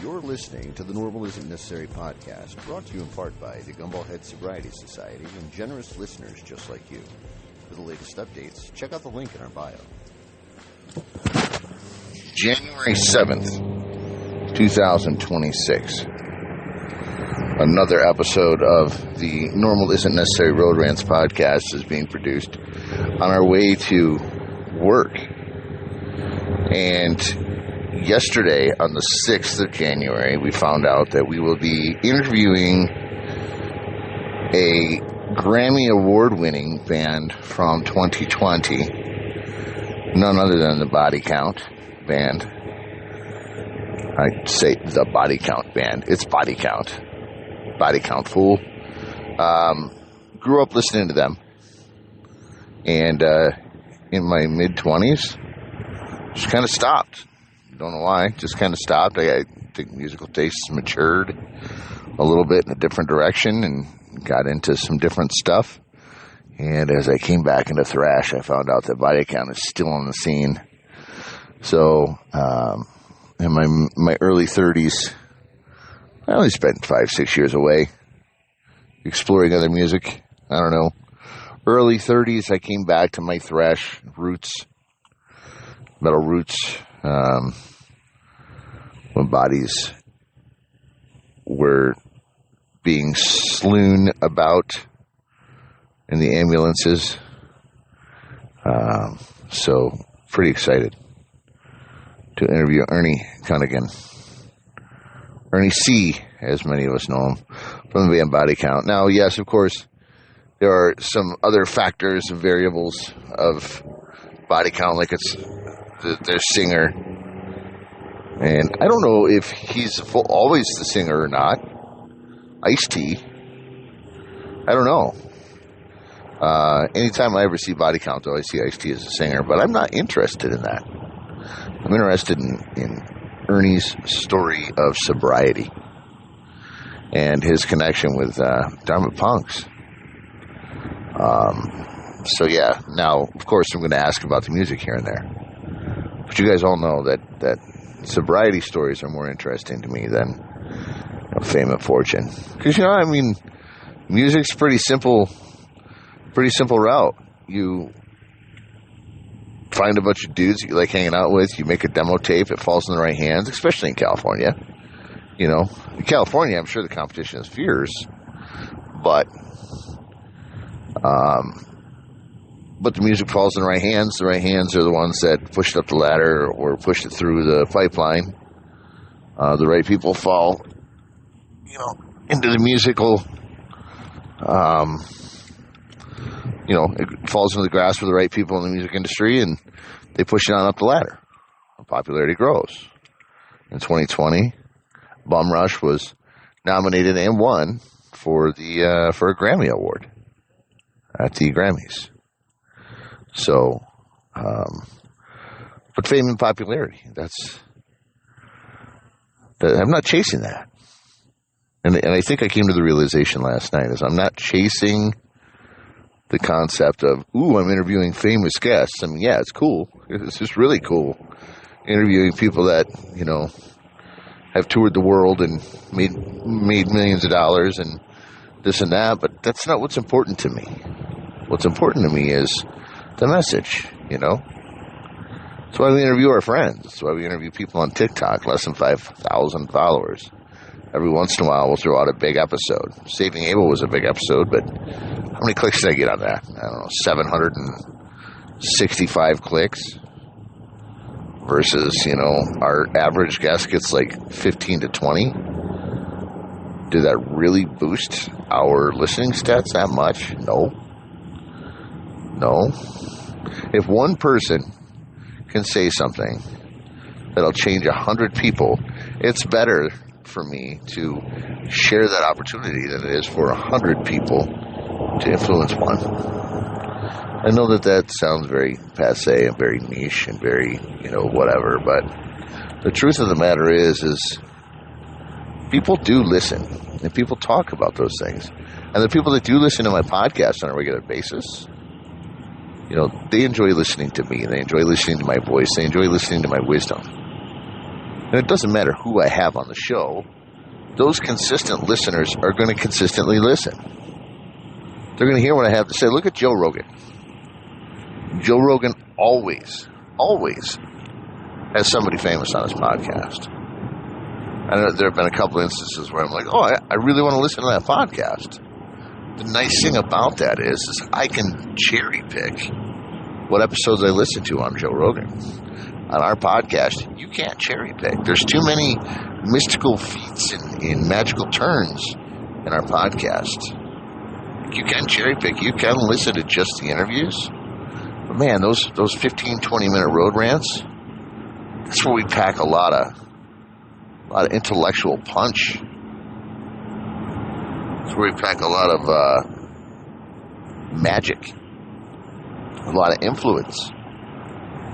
You're listening to the Normal Isn't Necessary podcast, brought to you in part by the Gumball Head Sobriety Society and generous listeners just like you. For the latest updates, check out the link in our bio. January 7th, 2026. Another episode of the Normal Isn't Necessary Road Rants podcast is being produced on our way to work. And yesterday, on the 6th of January, we found out that we will be interviewing a Grammy Award-winning band from 2020, none other than the Body Count Band. I say the Body Count Band. It's Body Count. Body Count, fool. Grew up listening to them. And in my mid-20s, just kind of stopped. Don't know why. Just kind of stopped. I think musical tastes matured a little bit in a different direction and got into some different stuff. And as I came back into thrash, I found out that Body Count is still on the scene. So, in my early 30s, I only spent 5-6 years away exploring other music. I don't know. Early 30s, I came back to my thrash roots, metal roots. When bodies were being slewn about in the ambulances. So, pretty excited to interview Ernie Cunningham. Ernie C., as many of us know him, from the band Body Count. Now, yes, of course, there are some other factors and variables of Body Count, like it's their singer. And I don't know if he's always the singer or not. Ice-T. I don't know. Anytime I ever see Body Count, though, I see Ice-T as a singer. But I'm not interested in that. I'm interested in Ernie's story of sobriety and his connection with Dharma Punks. So, yeah. Now, of course, I'm going to ask about the music here and there. But you guys all know that sobriety stories are more interesting to me than fame and fortune. Because, music's pretty simple route. You find a bunch of dudes that you like hanging out with, you make a demo tape, it falls in the right hands, especially in California. In California, I'm sure the competition is fierce, but the music falls in the right hands. The right hands are the ones that pushed up the ladder or pushed it through the pipeline. The right people fall, into the musical, it falls into the grasp of the right people in the music industry, and they push it on up the ladder. Popularity grows. In 2020, Bum Rush was nominated and won for a Grammy Award at the Grammys. So, but fame and popularity, I'm not chasing that. And I think I came to the realization last night is I'm not chasing the concept of, I'm interviewing famous guests. I mean, yeah, it's cool. It's just really cool interviewing people that, have toured the world and made millions of dollars and this and that, but that's not what's important to me. What's important to me is the message, That's why we interview our friends. That's why we interview people on TikTok, less than 5,000 followers. Every once in a while, we'll throw out a big episode. Saving Abel was a big episode, but how many clicks did I get on that? I don't know, 765 clicks versus, our average guest gets like 15 to 20. Did that really boost our listening stats that much? No. If one person can say something that'll change 100 people, it's better for me to share that opportunity than it is for 100 people to influence one. I know that sounds very passé and very niche and very, whatever, but the truth of the matter is people do listen and people talk about those things. And the people that do listen to my podcast on a regular basis, they enjoy listening to me. They enjoy listening to my voice. They enjoy listening to my wisdom. And it doesn't matter who I have on the show. Those consistent listeners are going to consistently listen. They're going to hear what I have to say. Look at Joe Rogan. Joe Rogan always has somebody famous on his podcast. I know there have been a couple instances where I'm like, oh, I really want to listen to that podcast. The nice thing about that is I can cherry pick what episodes I listen to on Joe Rogan. On our podcast, you can't cherry pick. There's too many mystical feats and magical turns in our podcast. You can cherry pick. You can listen to just the interviews. But man, those 15, 20-minute road rants, that's where we pack a lot of intellectual punch. That's where we pack a lot of magic, a lot of influence.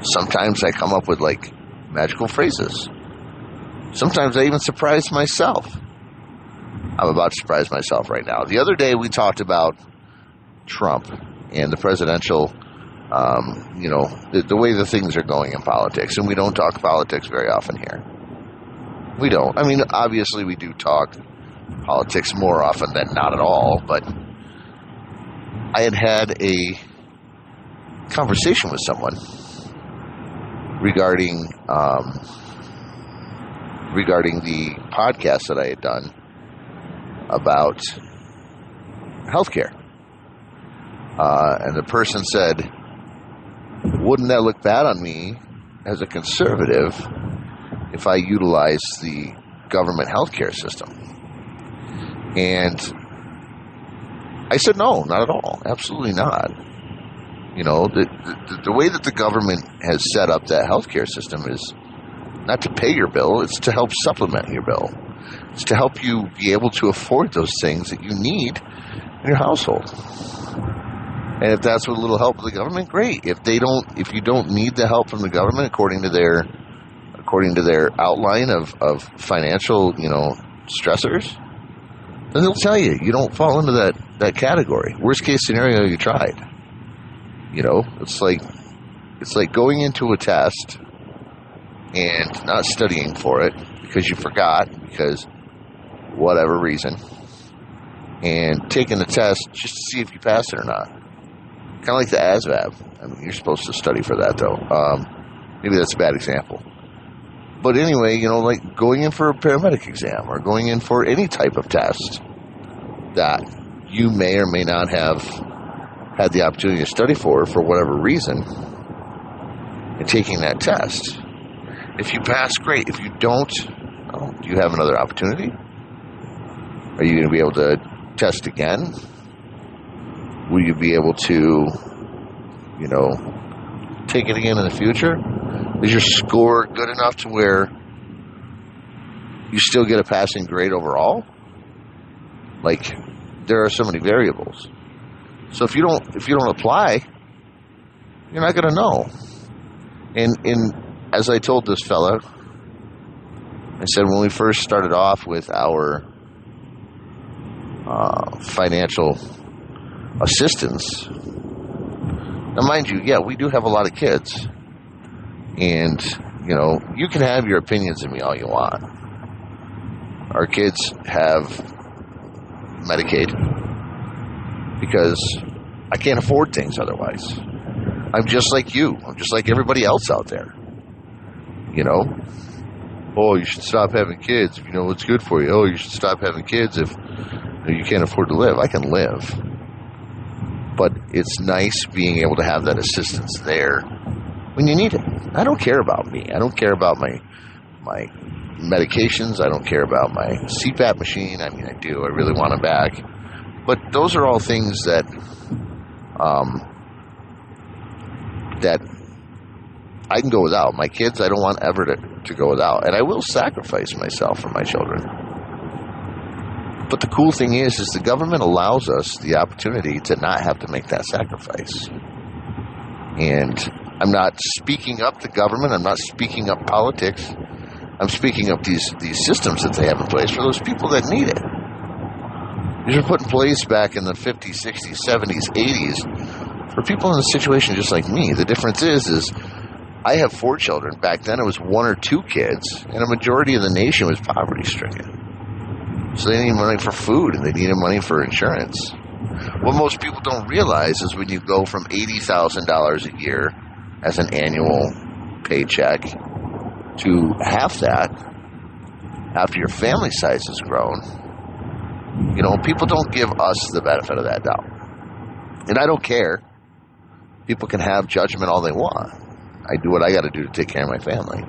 Sometimes I come up with like magical phrases. Sometimes I even surprise myself. I'm about to surprise myself right now. The other day we talked about Trump and the presidential, the way the things are going in politics. And we don't talk politics very often here. We don't. I mean, obviously we do talk politics more often than not at all. But I had a conversation with someone regarding the podcast that I had done about healthcare. And the person said, wouldn't that look bad on me as a conservative if I utilize the government healthcare system? And I said, no, not at all. Absolutely not. You know, the way that the government has set up that healthcare system is not to pay your bill, it's to help supplement your bill. It's to help you be able to afford those things that you need in your household. And if that's with a little help from the government, great. If you don't need the help from the government according to their outline of financial, stressors, then they'll tell you don't fall into that category. Worst case scenario, you tried. It's like going into a test and not studying for it because you forgot, because whatever reason, and taking the test just to see if you pass it or not. Kind of like the ASVAB. I mean, you're supposed to study for that, though. Maybe that's a bad example. But anyway, like going in for a paramedic exam or going in for any type of test that you may or may not have had the opportunity to study for whatever reason, and taking that test. If you pass, great. If you don't, do you have another opportunity? Are you going to be able to test again? Will you be able to, take it again in the future? Is your score good enough to where you still get a passing grade overall? Like, there are so many variables. So if you don't apply, you're not going to know. And as I told this fella, I said when we first started off with our financial assistance, now mind you, yeah, we do have a lot of kids. And, you can have your opinions of me all you want. Our kids have Medicaid because I can't afford things otherwise. I'm just like you. I'm just like everybody else out there. Oh, you should stop having kids if you know what's good for you. Oh, you should stop having kids if you can't afford to live. I can live. But it's nice being able to have that assistance there when you need it. I don't care about me. I don't care about my medications. I don't care about my CPAP machine. I mean, I do. I really want them back. But those are all things that I can go without. My kids, I don't want ever to go without. And I will sacrifice myself for my children. But the cool thing is the government allows us the opportunity to not have to make that sacrifice. And I'm not speaking up the government. I'm not speaking up politics. I'm speaking up these systems that they have in place for those people that need it. These were put in place back in the 50s, 60s, 70s, 80s for people in a situation just like me. The difference is I have 4 children. Back then it was 1 or 2 kids, and a majority of the nation was poverty-stricken. So they needed money for food, and they needed money for insurance. What most people don't realize is when you go from $80,000 a year as an annual paycheck to half that after your family size has grown, people don't give us the benefit of that doubt. And I don't care. People can have judgment all they want. I do what I got to do to take care of my family.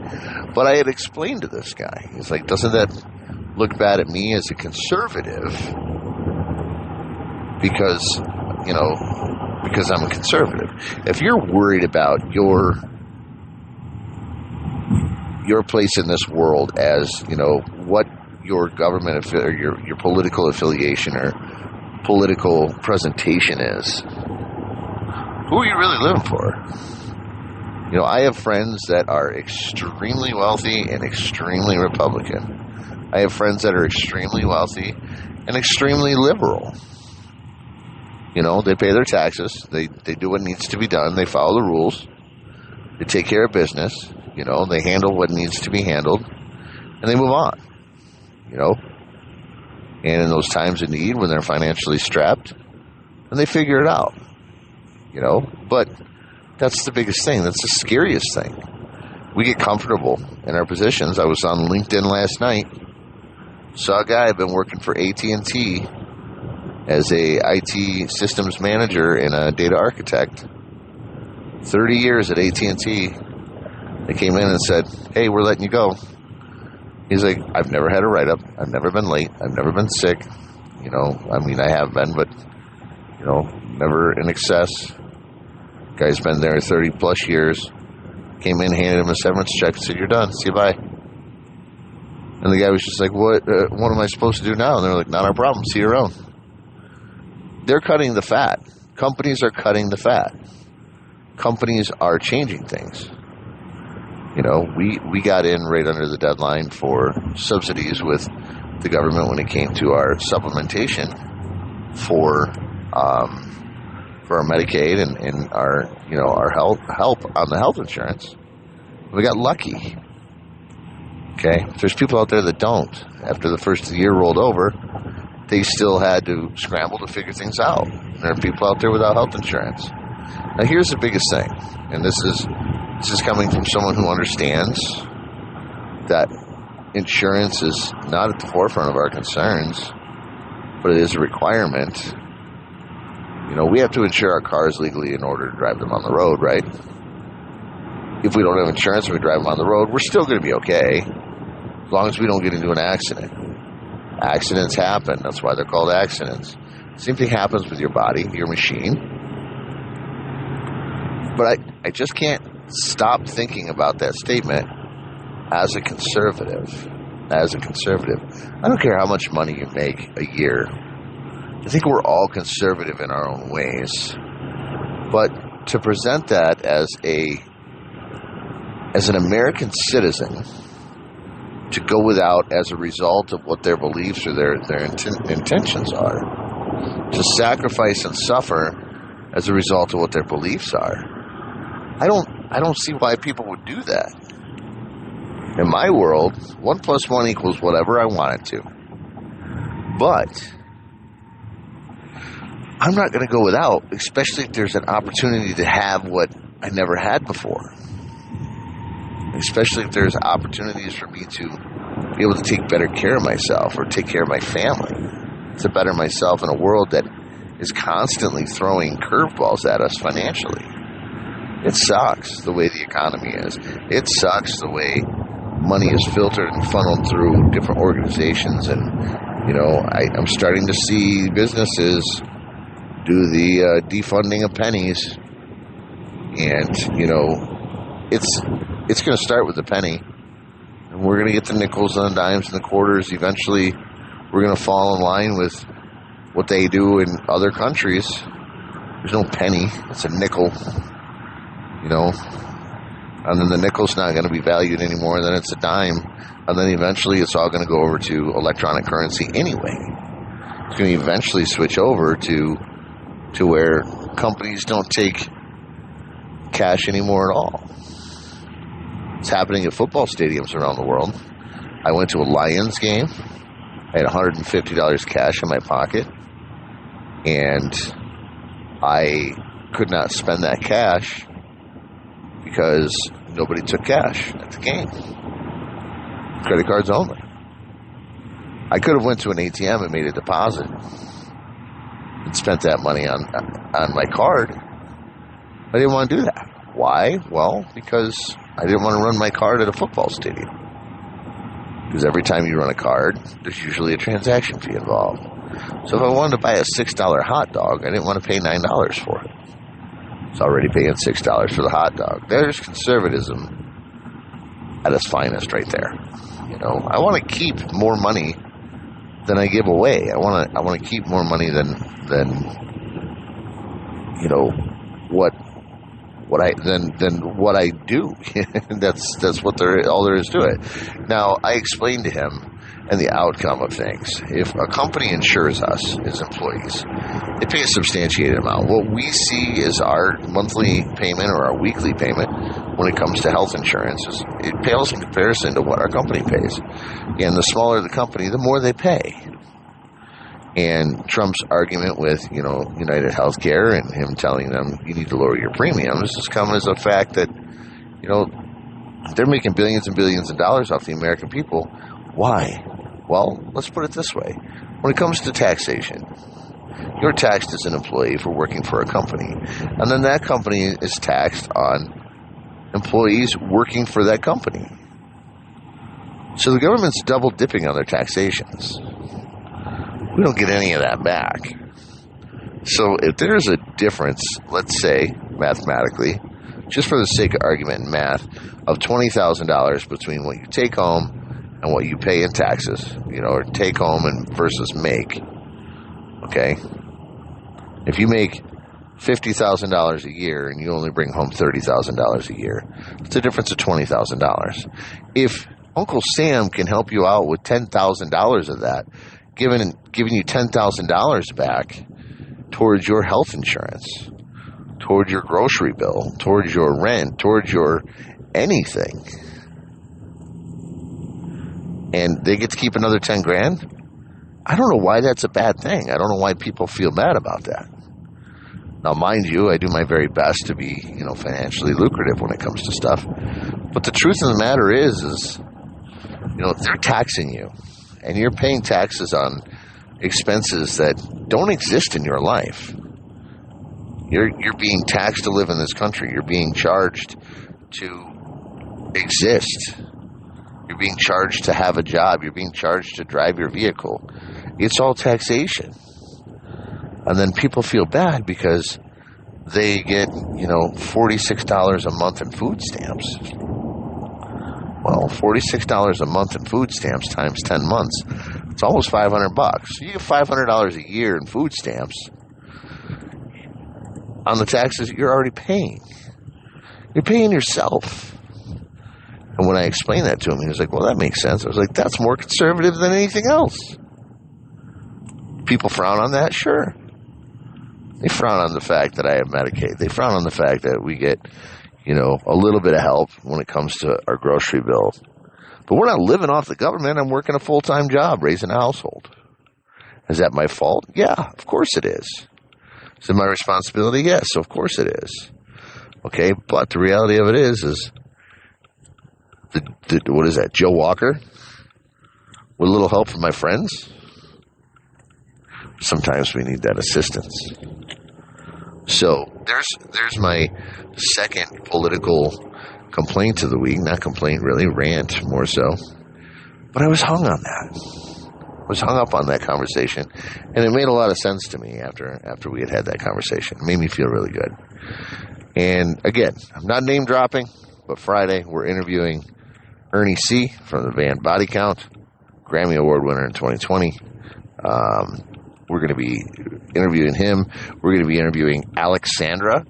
But I had explained to this guy, he's like, doesn't that look bad at me as a conservative? Because I'm a conservative. If you're worried about your place in this world as, what your government or your political affiliation or political presentation is, who are you really living for? I have friends that are extremely wealthy and extremely Republican. I have friends that are extremely wealthy and extremely liberal. They pay their taxes. They do what needs to be done. They follow the rules. They take care of business. They handle what needs to be handled. And they move on. And in those times of need when they're financially strapped, and they figure it out. But that's the biggest thing. That's the scariest thing. We get comfortable in our positions. I was on LinkedIn last night. Saw a guy I've been working for AT&T as a IT systems manager and a data architect. 30 years at AT&T. They came in and said, hey, we're letting you go. He's like, I've never had a write-up. I've never been late. I've never been sick. I have been, but, never in excess. Guy's been there 30 plus years. Came in, handed him a severance check, and said, you're done. See you, bye. And the guy was just like, what am I supposed to do now? And they're like, not our problem. See you around. They're cutting the fat. Companies are cutting the fat. Companies are changing things. We got in right under the deadline for subsidies with the government when it came to our supplementation for our Medicaid and our help on the health insurance. We got lucky. Okay, there's people out there that don't. After the first of the year rolled over, they still had to scramble to figure things out. There are people out there without health insurance. Now, here's the biggest thing, and this is coming from someone who understands that insurance is not at the forefront of our concerns, but it is a requirement. We have to insure our cars legally in order to drive them on the road, right? If we don't have insurance and we drive them on the road, we're still going to be okay, as long as we don't get into an accident. Accidents happen. That's why they're called accidents. Same thing happens with your body, your machine. But I just can't stop thinking about that statement as a conservative. I don't care how much money you make a year. I think we're all conservative in our own ways. But to present that as an American citizen, to go without as a result of what their beliefs or their intentions are, to sacrifice and suffer as a result of what their beliefs are, I don't see why people would do that. In my world, 1 + 1 = whatever I want it to. But I'm not going to go without, especially if there's an opportunity to have what I never had before. Especially if there's opportunities for me to be able to take better care of myself or take care of my family, to better myself in a world that is constantly throwing curveballs at us financially. It sucks the way the economy is. It sucks the way money is filtered and funneled through different organizations. And, I'm starting to see businesses do the defunding of pennies. And, it's going to start with the penny. And we're going to get the nickels and the dimes and the quarters. Eventually, we're going to fall in line with what they do in other countries. There's no penny. It's a nickel. And then the nickel's not going to be valued anymore, and then it's a dime, and then eventually it's all going to go over to electronic currency anyway. It's going to eventually switch over to where companies don't take cash anymore at all. It's happening at football stadiums around the world. I went to a Lions game. I had $150 cash in my pocket, and I could not spend that cash because nobody took cash at the game. Credit cards only. I could have went to an ATM and made a deposit and spent that money on my card. I didn't want to do that. Why? Well, because I didn't want to run my card at a football stadium. Because every time you run a card, there's usually a transaction fee involved. So if I wanted to buy a $6 hot dog, I didn't want to pay $9 for it. It's already paying $6 for the hot dog. There's conservatism at its finest right there. You know, I want to keep more money than I give away. I want to keep more money than you know what I do. that's what all there is to it. Now, I explained to him and the outcome of things. If a company insures us as employees, they pay a substantiated amount. What we see is our monthly payment or our weekly payment when it comes to health insurance. It pales in comparison to what our company pays. And the smaller the company, the more they pay. And Trump's argument with, United Healthcare and him telling them you need to lower your premiums has come as a fact that, they're making billions and billions of dollars off the American people. Why? Well, let's put it this way. When it comes to taxation, you're taxed as an employee for working for a company. And then that company is taxed on employees working for that company. So the government's double dipping on their taxations. We don't get any of that back. So if there's a difference, let's say, mathematically, just for the sake of argument in math, of $20,000 between what you take home and what you pay in taxes, or take home and versus make, okay? If you make $50,000 a year and you only bring home $30,000 a year, it's a difference of $20,000. If Uncle Sam can help you out with $10,000 of that, giving you $10,000 back towards your health insurance, towards your grocery bill, towards your rent, towards your anything, and they get to keep another 10 grand, I don't know why that's a bad thing. I don't know why people feel bad about that. Now, mind you, I do my very best to be, financially lucrative when it comes to stuff. But the truth of the matter is, they're taxing you, and you're paying taxes on expenses that don't exist in your life. You're being taxed to live in this country. You're being charged to exist. You're being charged to have a job. You're being charged to drive your vehicle. It's all taxation. And then people feel bad because they get, $46 a month in food stamps. Well, $46 a month in food stamps times 10 months, it's almost $500. So you get $500 a year in food stamps on the taxes you're already paying. You're paying yourself. And when I explained that to him, he was like, well, that makes sense. I was like, that's more conservative than anything else. People frown on that? Sure. They frown on the fact that I have Medicaid. They frown on the fact that we get, a little bit of help when it comes to our grocery bill. But we're not living off the government. I'm working a full-time job, raising a household. Is that my fault? Yeah, of course it is. Is it my responsibility? Yes, of course it is. Okay, but the reality of it is what is that, Joe Walker? With a little help from my friends? Sometimes we need that assistance. So there's my second political complaint of the week. Not complaint, really, rant more so. But I was hung on that. I was hung up on that conversation, and it made a lot of sense to me after we had that conversation. It made me feel really good. And again, I'm not name dropping, but Friday we're interviewing Ernie C. from the band Body Count, Grammy Award winner in 2020. We're going to be interviewing him. We're going to be interviewing Alexandra,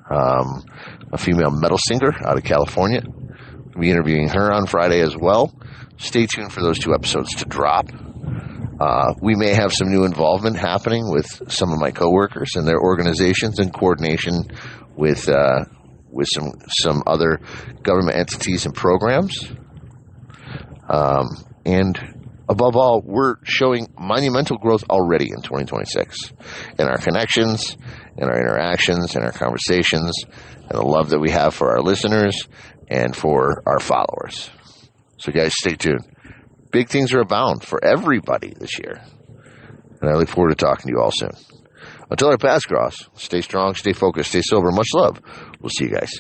a female metal singer out of California. We'll be interviewing her on Friday as well. Stay tuned for those two episodes to drop. We may have some new involvement happening with some of my coworkers and their organizations in coordination with with some other government entities and programs. And above all, we're showing monumental growth already in 2026 in our connections, in our interactions, in our conversations, and the love that we have for our listeners and for our followers. So guys, stay tuned. Big things are abound for everybody this year. And I look forward to talking to you all soon. Until our paths cross, stay strong, stay focused, stay sober. Much love. We'll see you guys.